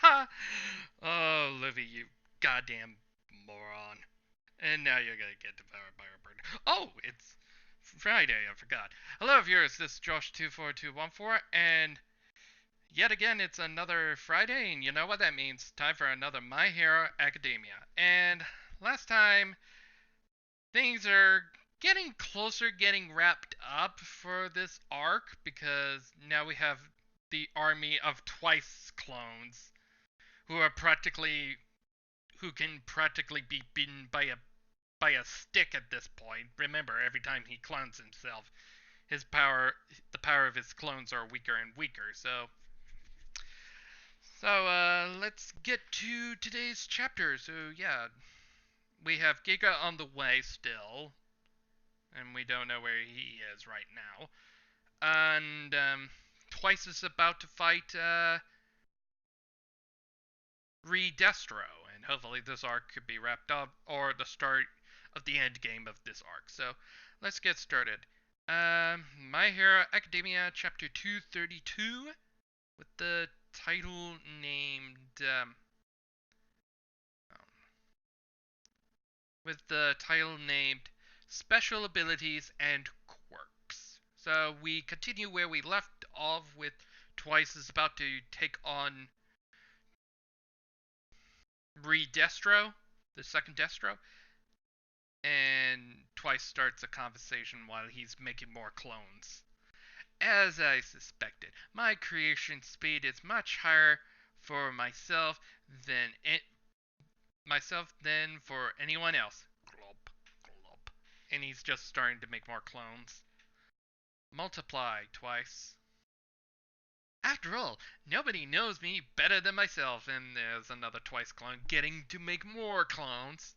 Oh, Livy, you goddamn moron. And now you're gonna get devoured by a bird. Oh, it's Friday, I forgot. Hello, viewers, this is Josh24214, and yet again, it's another Friday, and you know what that means. Time for another My Hero Academia. And last time, things are getting closer, getting wrapped up for this arc, because now we have the army of twice clones who are practically who can practically be beaten by a stick at this point. Remember, every time he clones himself, the power of his clones are weaker and weaker. So let's get to today's chapter. So yeah, we have Giga on the way still, and we don't know where he is right now. And Twice is about to fight Destro, and hopefully this arc could be wrapped up, or the start of the end game of this arc. So let's get started. My Hero Academia Chapter 232, with the title named Special Abilities and Quirks. So we continue where we left off with Twice is about to take on Destro, the second Destro, and Twice starts a conversation while he's making more clones. As I suspected, my creation speed is much higher for myself than for anyone else. Glop, glop. And he's just starting to make more clones. Multiply Twice. After all, nobody knows me better than myself, and there's another Twice clone getting to make more clones.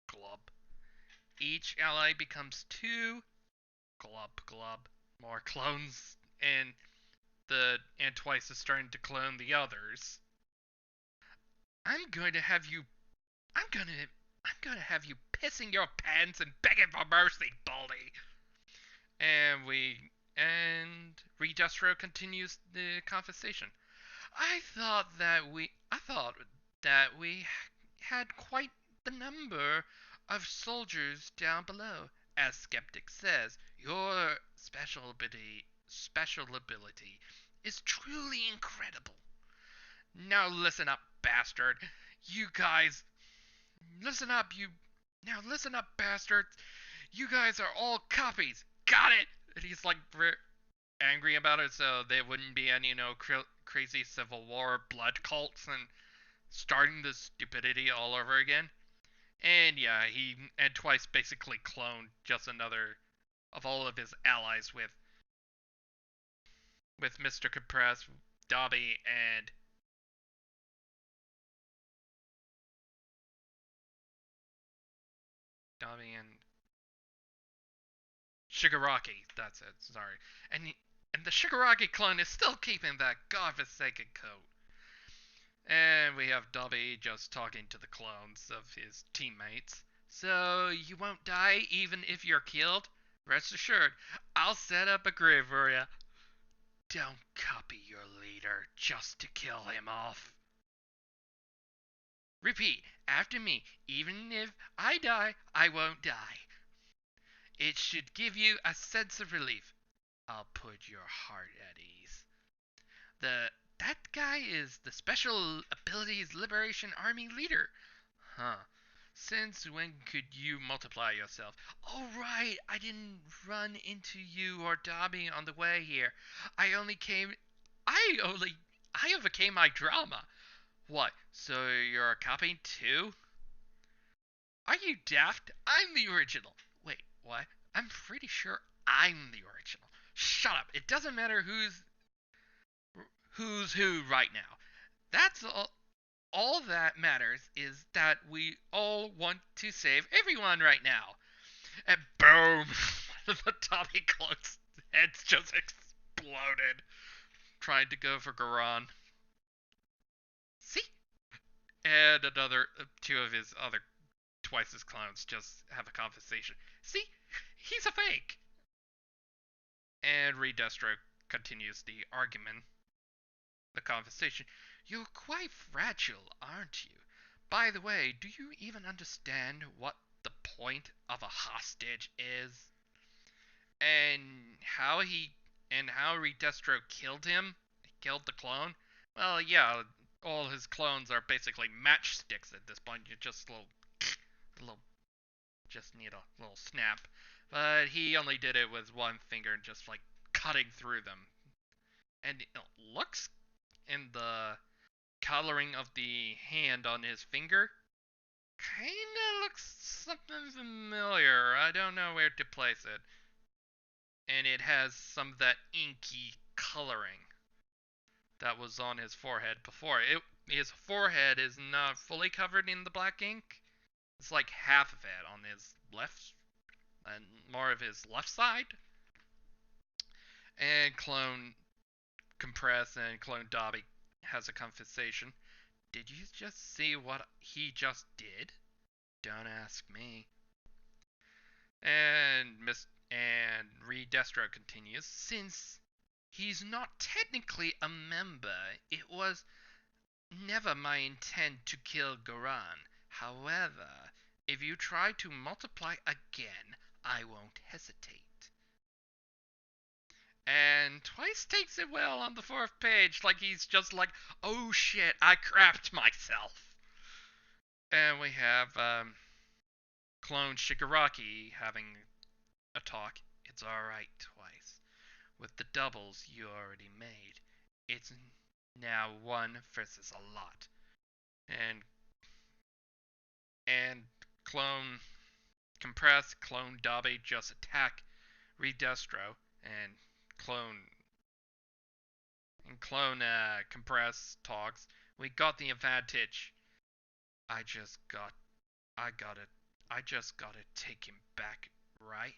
Glop. Each ally becomes two. Glop, glop. More clones, and Twice is starting to clone the others. I'm going to have you. I'm gonna. I'm gonna have you pissing your pants and begging for mercy, Baldy. And Redestro continues the conversation. I thought that we had quite the number of soldiers down below. As Skeptic says, your special ability is truly incredible. Now listen up, bastard. You guys, listen up, you. Now listen up, bastards. You guys are all copies. Got it? And he's like angry about it, so there wouldn't be any, crazy civil war blood cults and starting this stupidity all over again. And yeah, he and Twice basically cloned just another of all of his allies with Mr. Compress, Dobby, and Dobby and Shigaraki. That's it. Sorry. And the Shigaraki clone is still keeping that godforsaken coat. And we have Dobby just talking to the clones of his teammates. So, you won't die even if you're killed? Rest assured, I'll set up a grave for you. Don't copy your leader just to kill him off. Repeat after me. Even if I die, I won't die. It should give you a sense of relief. I'll put your heart at ease. That guy is the Special Abilities Liberation Army leader. Huh. Since when could you multiply yourself? Oh right, I didn't run into you or Dobby on the way here. I only came I only I overcame my drama. What? So you're a copy too? Are you daft? I'm the original. Wait, what? I'm pretty sure I'm the original. Shut up. It doesn't matter who's who right now. That's all that matters is that we all want to save everyone right now. And boom! The Tommy Cloak's head's just exploded, trying to go for Garan. See? And another two of his other Twice as clones just have a conversation. See? He's a fake. And Redestro continues the argument. the conversation. You're quite fragile, aren't you? By the way, do you even understand what the point of a hostage is? And how Destro killed him? He killed the clone? Well, yeah, all his clones are basically matchsticks at this point. You just little just need a little snap. But he only did it with one finger and just like cutting through them. And it looks in the coloring of the hand on his finger kinda looks something familiar. I don't know where to place it. And it has some of that inky coloring that was on his forehead before. His forehead is not fully covered in the black ink. It's like half of it on his left and more of his left side. And Clone Compress and Clone Dobby has a conversation. Did you just see what he just did? Don't ask me. And Reed Destro continues, since he's not technically a member, it was never my intent to kill Goran. However, if you try to multiply again, I won't hesitate. And Twice takes it well on the fourth page, like he's just like, oh shit, I crapped myself. And we have Clone Shigaraki having a talk. It's alright, Twice. With the doubles you already made, it's now one versus a lot. And Clone Compress, Clone Dobby just attack Redestro, and Clone Compress talks. We got the advantage. I just got I got it. I just gotta take him back, right?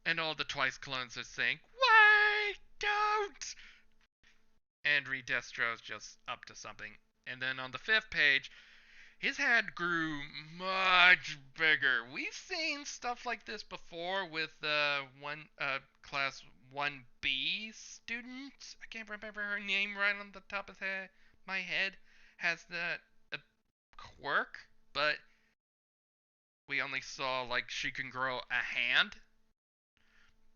And all the Twice clones are saying, wait, don't! And Redestro's just up to something. And then on the fifth page, his head grew much bigger. We've seen stuff like this before with class 1B student. I can't remember her name right on the top of my head. Has that a quirk, but we only saw like she can grow a hand.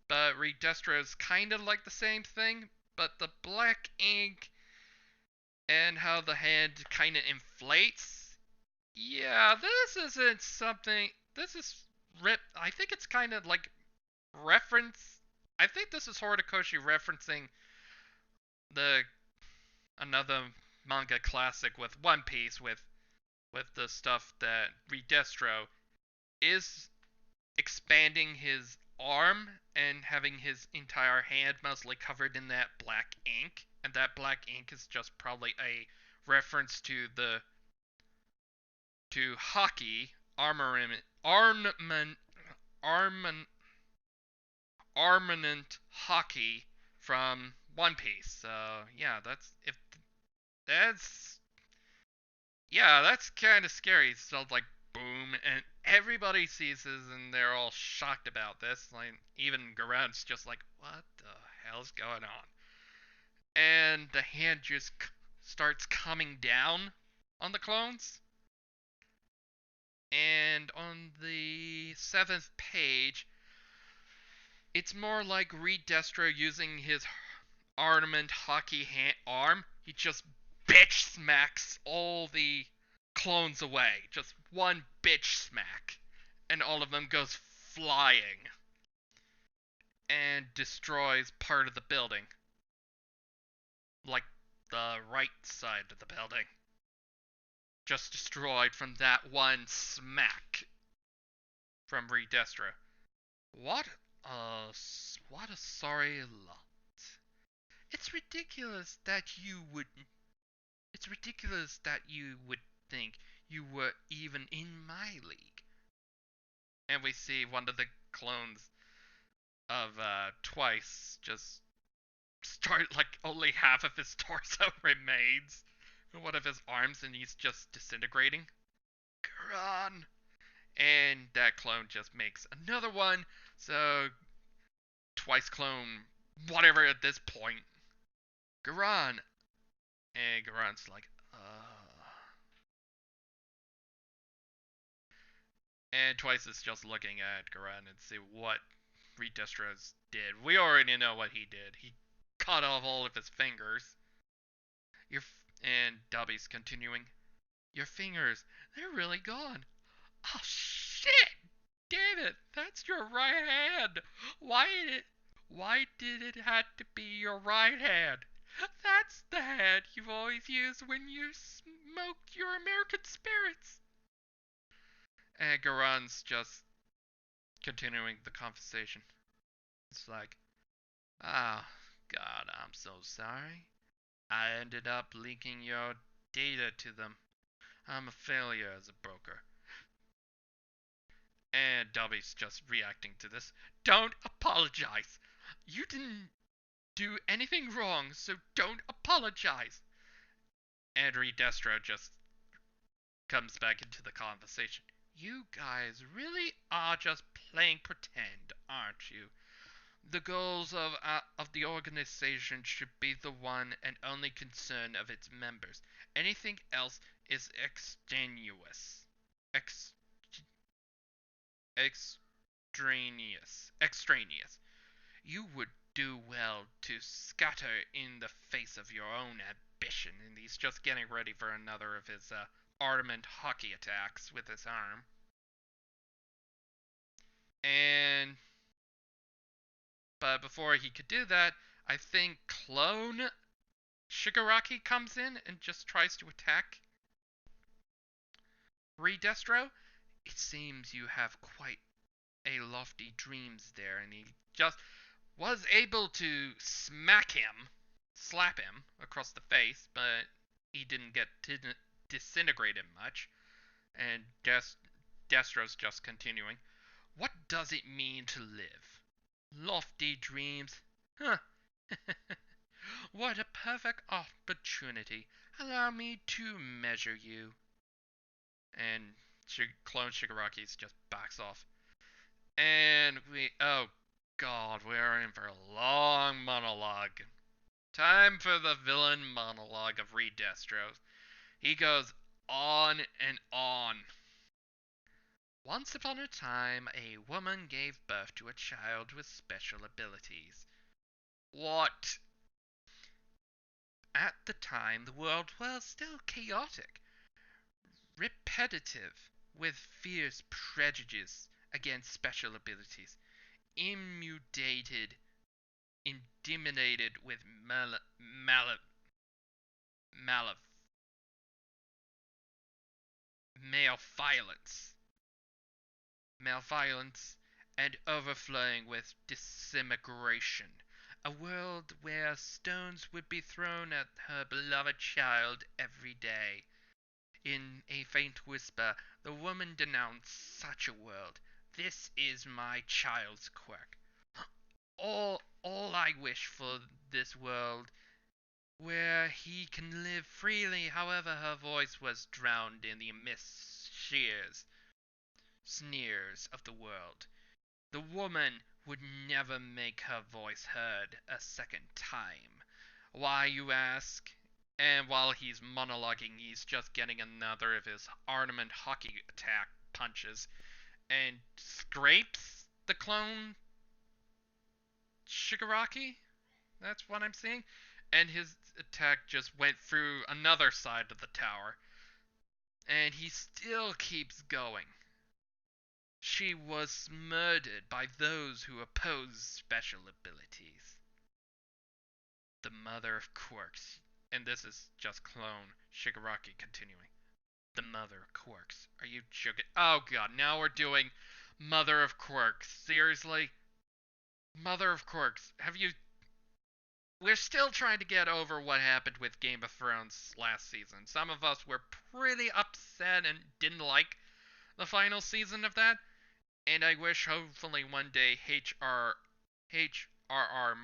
But Redestra is kind of like the same thing, but the black ink and how the hand kind of inflates. Yeah, this isn't something. This is I think it's kind of like reference. I think this is Horikoshi referencing the another manga classic with One Piece with the stuff that Redestro is expanding his arm and having his entire hand mostly covered in that black ink, and that black ink is just probably a reference to hockey armament hockey from One Piece. So yeah, that's that's kind of scary. So like boom, and everybody sees this, and they're all shocked about this. Like even Garant's just like, what the hell's going on? And the hand just starts coming down on the clones. And on the seventh page, it's more like Reed Destro using his armament hockey arm. He just bitch smacks all the clones away. Just one bitch smack. And all of them goes flying. And destroys part of the building. Like the right side of the building. Just destroyed from that one smack from Redestra. What a sorry lot. It's ridiculous that you would It's ridiculous that you would think you were even in my league. And we see one of the clones of Twice just start like only half of his torso remains. One of his arms and he's just disintegrating. Run! And that clone just makes another one. So Twice clone whatever at this point. Garan, And Garand's like, And Twice is just looking at Garand and see what Redestros did. We already know what he did. He cut off all of his fingers. And Dubby's continuing. Your fingers, they're really gone. Oh shit! Damn it! That's your right hand. Why did it have to be your right hand? That's the hand you've always used when you smoked your American spirits. And Garand's just continuing the conversation. It's like, oh, God, I'm so sorry. I ended up leaking your data to them. I'm a failure as a broker. And Dobby's just reacting to this. Don't apologize. You didn't do anything wrong, so don't apologize. And Destro just comes back into the conversation. You guys really are just playing pretend, aren't you? The goals of the organization should be the one and only concern of its members. Anything else is extraneous. Ex- extraneous. You would do well to scatter in the face of your own ambition. And he's just getting ready for another of his armament hockey attacks with his arm. And but before he could do that, I think Clone Shigaraki comes in and just tries to attack Redestro. It seems you have quite a lofty dreams there, and he just was able to slap him across the face, but he didn't get to disintegrate him much. And Destro's just continuing. What does it mean to live? Lofty dreams? Huh. What a perfect opportunity. Allow me to measure you. And Clone Shigaraki just backs off. And oh God, we're in for a long monologue. Time for the villain monologue of Redestro. He goes on and on. Once upon a time, a woman gave birth to a child with special abilities. What? At the time, the world was still chaotic, repetitive, with fierce prejudice against special abilities, immutated, intimidated with malevolence, malevolence, and overflowing with disintegration. A world where stones would be thrown at her beloved child every day. In a faint whisper, the woman denounced such a world. This is my child's quirk. All I wish for this world where he can live freely. However, her voice was drowned in the immense sneers of the world. The woman would never make her voice heard a second time. Why, you ask? And while he's monologuing, he's just getting another of his armament hockey attack punches and scrapes the clone Shigaraki. That's what I'm seeing. And his attack just went through another side of the tower. And he still keeps going. She was murdered by those who oppose special abilities. The mother of quirks. And this is just clone Shigaraki continuing. The mother of quirks. Are you joking? Oh god, now we're doing Mother of Quirks. Seriously? Mother of Quirks. Have you... We're still trying to get over what happened with Game of Thrones last season. Some of us were pretty upset and didn't like the final season of that. And I wish hopefully one day H.R.R.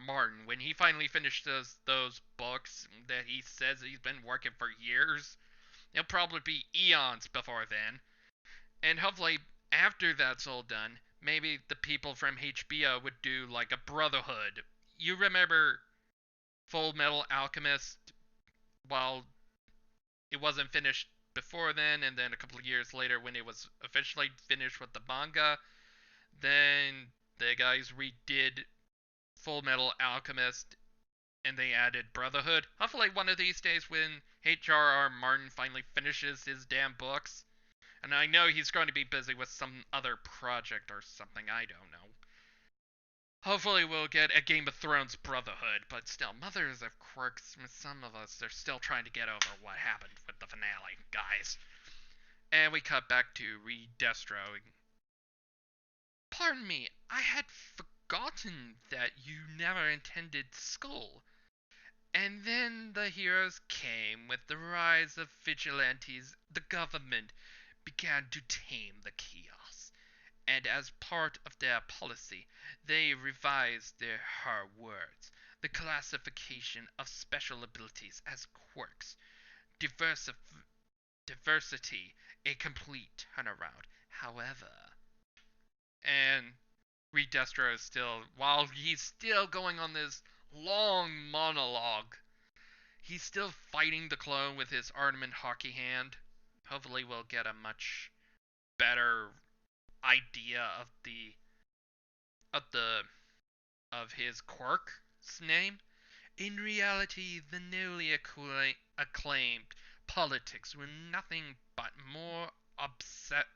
Martin, when he finally finishes those books that he says he's been working for years, it'll probably be eons before then. And hopefully after that's all done, maybe the people from HBO would do like a brotherhood. You remember Full Metal Alchemist while it wasn't finished before then, and then a couple of years later when it was officially finished with the manga, then the guys redid Full Metal Alchemist and they added Brotherhood. Hopefully one of these days when H.R.R. Martin finally finishes his damn books, and I know he's going to be busy with some other project or something, I don't know. Hopefully we'll get a Game of Thrones Brotherhood, but still, Mothers of Quirks, some of us are still trying to get over what happened with the finale, guys. And we cut back to Reed Destro. Pardon me, I had forgotten that you never intended school. And then the heroes came. With the rise of vigilantes, the government began to tame the chaos. And as part of their policy, they revised her words, the classification of special abilities as quirks, diversity, a complete turnaround. However, and Redestro is still, while he's still going on this long monologue, he's still fighting the clone with his Armament hockey hand. Hopefully we'll get a much better idea of the of his quirk's name. In reality, the newly acclaimed politics were nothing but more obsession.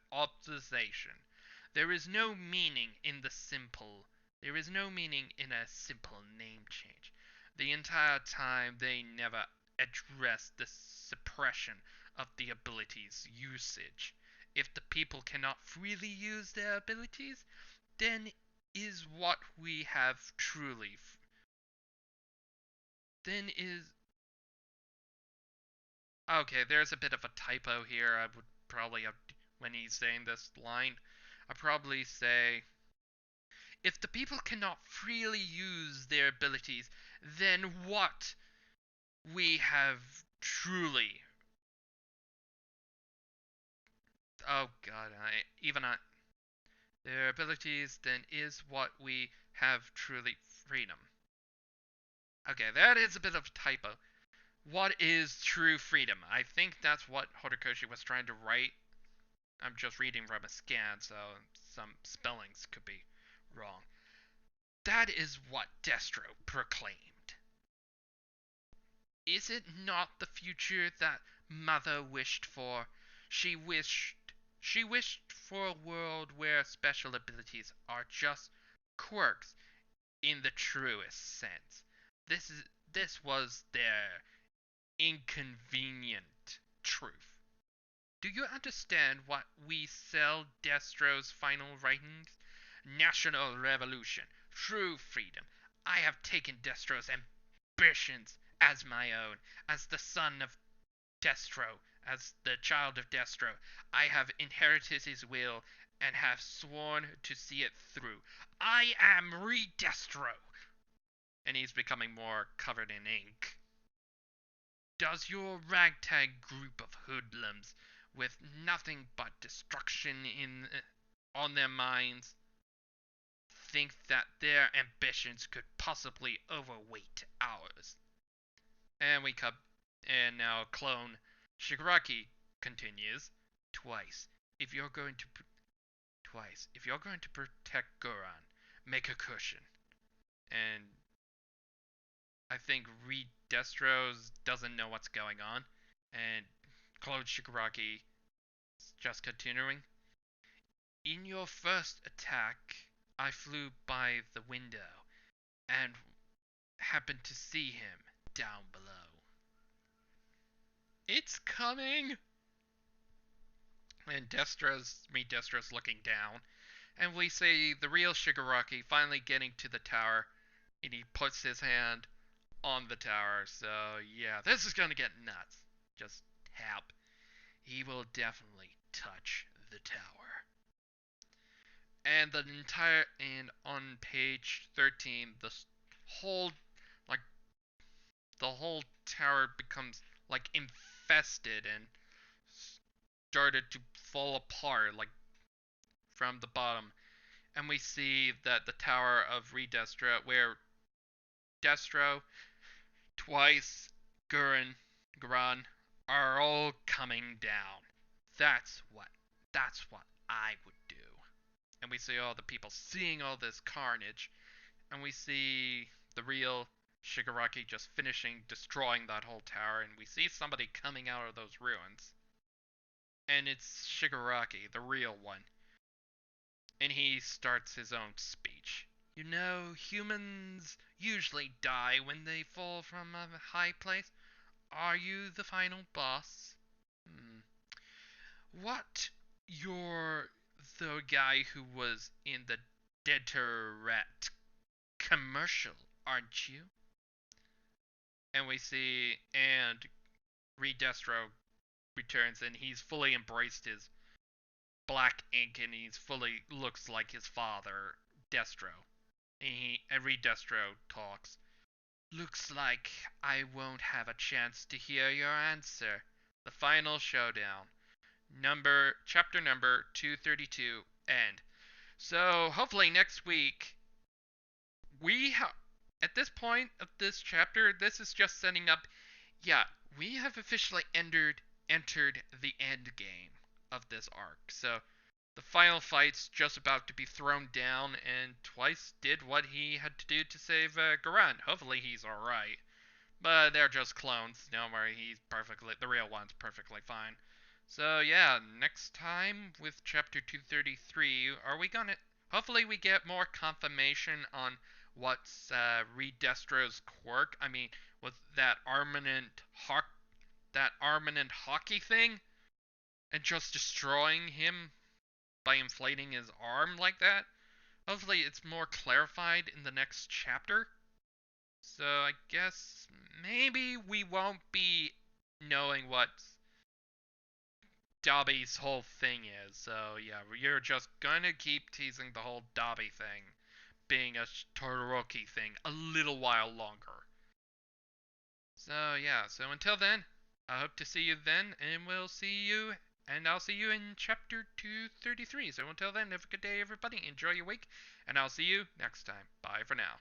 There is no meaning in the simple. There is no meaning in a simple name change. The entire time they never addressed the suppression of the abilities' usage. If the people cannot freely use their abilities, then is what we have truly. Then is. Okay, there's a bit of a typo here. I would probably have. When he's saying this line, I'd probably say. If the people cannot freely use their abilities, then what we have truly. Oh god, their abilities then is what we have truly freedom. Okay, that is a bit of a typo. What is true freedom? I think that's what Horikoshi was trying to write. I'm just reading from a scan, so some spellings could be wrong. That is what Destro proclaimed. Is it not the future that Mother wished for? She wished she wished for a world where special abilities are just quirks in the truest sense. This was their inconvenient truth. Do you understand what we sell Destro's final writings? National revolution, true freedom. I have taken Destro's ambitions as my own, as the son of Destro, as the child of Destro. I have inherited his will and have sworn to see it through. I am Re-Destro! And he's becoming more covered in ink. Does your ragtag group of hoodlums, with nothing but destruction on their minds, think that their ambitions could possibly overweight ours? And we cut, and now clone Shigaraki continues. Twice, if you're going to protect Goran, make a cushion. And I think Reed Destros doesn't know what's going on, and Clone Shigaraki is just continuing. In your first attack, I flew by the window and happened to see him down below. It's coming! And Destro's looking down, and we see the real Shigaraki finally getting to the tower, and he puts his hand on the tower. So yeah, this is gonna get nuts. Just tap. He will definitely touch the tower. And on page 13, whole like the whole tower becomes like infested and started to fall apart like from the bottom. And we see that the tower of Redestro, where Destro, Twice, Gurren, Grun are all coming down. That's what that's what I would do. And we see all the people seeing all this carnage, and we see the real Shigaraki just finishing destroying that whole tower, and we see somebody coming out of those ruins. And it's Shigaraki, the real one. And he starts his own speech. You know, humans usually die when they fall from a high place. Are you the final boss? Hmm. What? You're the guy who was in the Rat commercial, aren't you? And we see, and Destro returns, and he's fully embraced his black ink, and he's fully looks like his father, Destro. And Destro talks. Looks like I won't have a chance to hear your answer. The final showdown. Chapter number 232 end. So hopefully next week at this point of this chapter, this is just setting up. Yeah, we have officially entered the end game of this arc. So the final fight's just about to be thrown down, and Twice did what he had to do to save Garand. Hopefully he's alright. But they're just clones. Don't worry, the real one's perfectly fine. So yeah, next time with chapter 233, are we gonna, hopefully we get more confirmation on what's Destro's quirk. I mean, with that armament hockey thing, and just destroying him by inflating his arm like that. Hopefully it's more clarified in the next chapter. So I guess maybe we won't be knowing what Dobby's whole thing is. So yeah, you're just gonna keep teasing the whole Dobby thing being a Todoroki thing a little while longer. So yeah, so until then, I hope to see you then, and I'll see you in chapter 233. So until then, have a good day, everybody. Enjoy your week, and I'll see you next time. Bye for now.